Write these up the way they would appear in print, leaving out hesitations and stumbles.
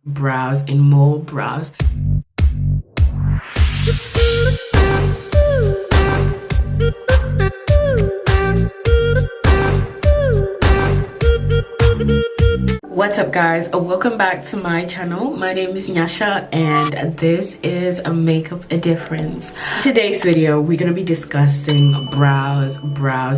brows and more brows. What's up guys, welcome back to my channel. My name is Nyasha and this is a makeup a difference. In today's video we're going to be discussing brows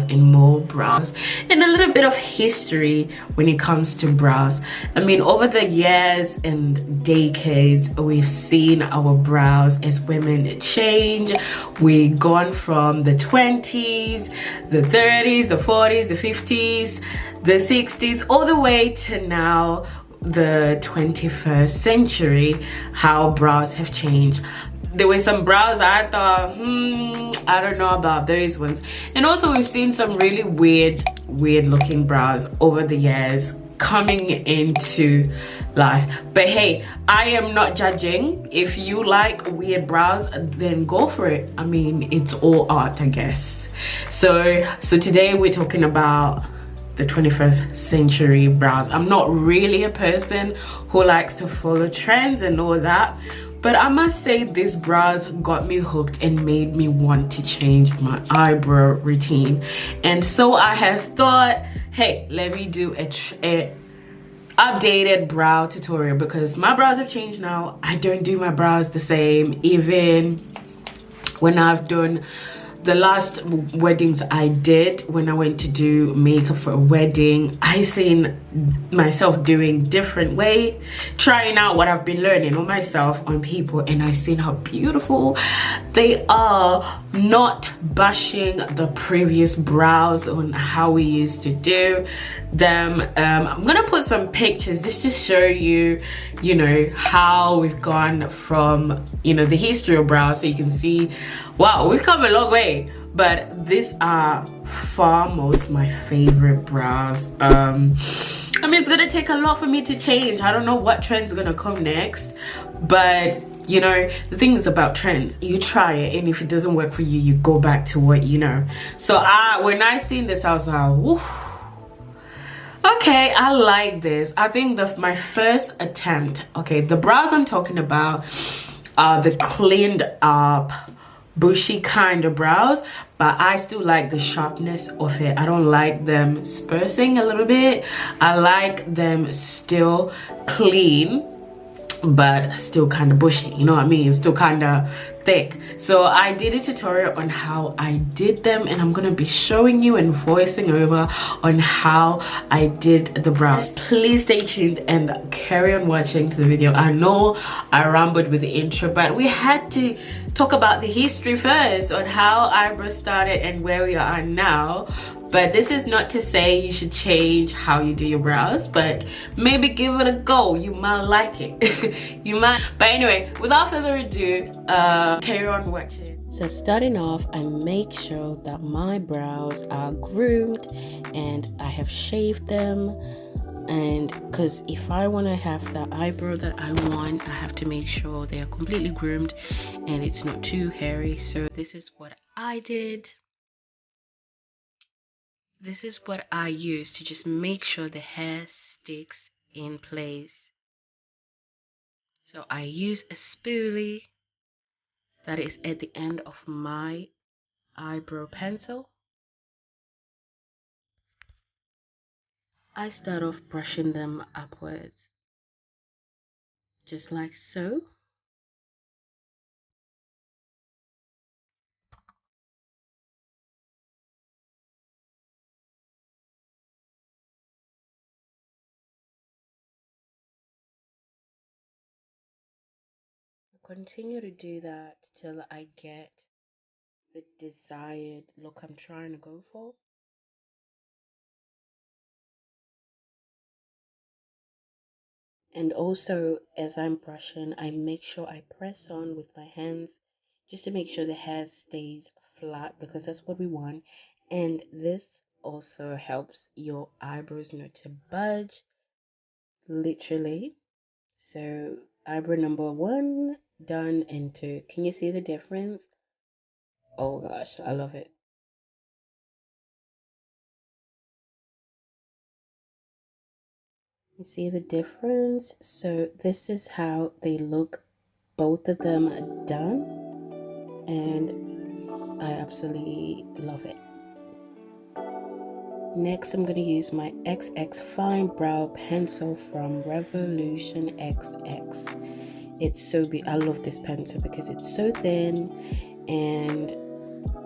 and more brows and a little bit of history when it comes to brows. I mean, over the years and decades we've seen our brows as women change. We've gone from the 20s, the 30s, the 40s, the 50s, the 60s, all the way to now, the 21st century, how brows have changed. There were some brows I thought, I don't know about those ones. And also we've seen some really weird looking brows over the years coming into life. But hey, I am not judging. If you like weird brows, then go for it. I mean, it's all art, I guess. So today we're talking about the 21st century brows. I'm not really a person who likes to follow trends and all that, but I must say these brows got me hooked and made me want to change my eyebrow routine. And so I have thought, hey, let me do a updated brow tutorial, because my brows have changed now. I don't do my brows the same. Even when I've done the last weddings I did, when I went to do makeup for a wedding, I seen myself doing different way, trying out what I've been learning on myself, on people, and I seen how beautiful they are, not bashing the previous brows on how we used to do them. I'm gonna put some pictures just to show you, you know, how we've gone from, you know, the history of brows, so you can see, wow, we've come a long way. But these are foremost my favorite brows. I mean, it's gonna take a lot for me to change. I don't know what trend's gonna come next, but you know, the thing is about trends, you try it, and if it doesn't work for you, you go back to what you know. So when I seen this, I was like, woo, okay, I like this. I think my first attempt, okay, the brows I'm talking about are the cleaned up bushy kind of brows, but I still like the sharpness of it. I don't like them spursing a little bit. I like them still clean but still kind of bushy, you know what I mean, still kind of thick. So I did a tutorial on how I did them, and I'm gonna be showing you and voicing over on how I did the brows. Please stay tuned and carry on watching to the video. I know I rambled with the intro, but we had to talk about the history first on how eyebrows started and where we are now. But this is not to say you should change how you do your brows, but maybe give it a go. You might like it. You might. But anyway, without further ado, carry on watching. So starting off, I make sure that my brows are groomed and I have shaved them. And because if I want to have the eyebrow that I want, I have to make sure they are completely groomed and it's not too hairy. So this is what I did. This is what I use to just make sure the hair sticks in place. So I use a spoolie that is at the end of my eyebrow pencil. I start off brushing them upwards, just like so. Continue to do that till I get the desired look I'm trying to go for. And also, as I'm brushing, I make sure I press on with my hands just to make sure the hair stays flat, because that's what we want. And this also helps your eyebrows not to budge, literally. So eyebrow number 1 done, and 2. Can you see the difference? Oh gosh, I love it. You see the difference? So this is how they look, both of them are done, and I absolutely love it. Next, I'm going to use my XXFine brow pencil from Revolution XX. It's so I love this pencil because it's so thin, and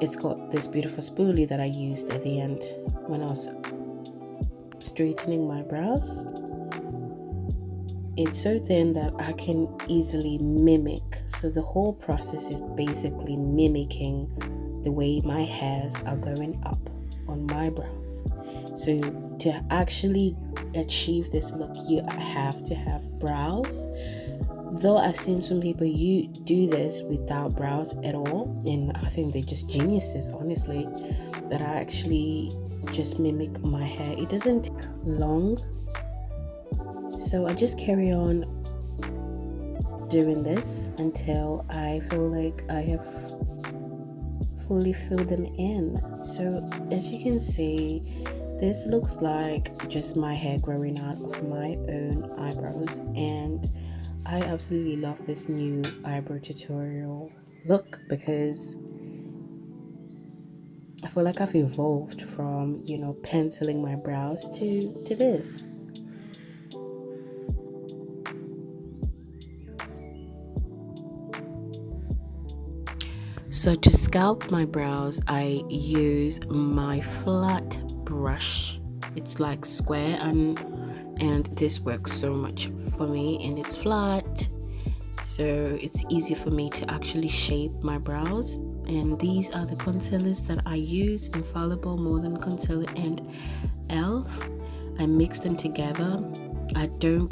it's got this beautiful spoolie that I used at the end when I was straightening my brows. It's so thin that I can easily mimic. So the whole process is basically mimicking the way my hairs are going up on my brows. So to actually achieve this look, you have to have brows. Though I've seen some people do this without brows at all, and I think they're just geniuses, honestly, that I actually just mimic my hair. It doesn't take long. So I just carry on doing this until I feel like I have fully filled them in. So as you can see, this looks like just my hair growing out of my own eyebrows, and I absolutely love this new eyebrow tutorial look because I feel like I've evolved from, you know, penciling my brows to this. So to sculpt my brows, I use my flat brush. It's like square, and this works so much for me, and it's flat, so it's easy for me to actually shape my brows. And these are the concealers that I use: Infallible, More Than Concealer, and ELF. I mix them together. I don't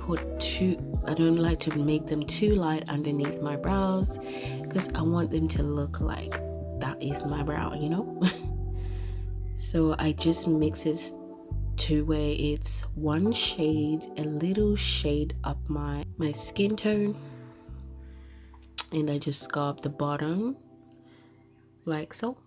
like to make them too light underneath my brows because I want them to look like that is my brow, you know. So I just mix it to where it's one shade, a little shade up my skin tone, and I just sculpt the bottom like so.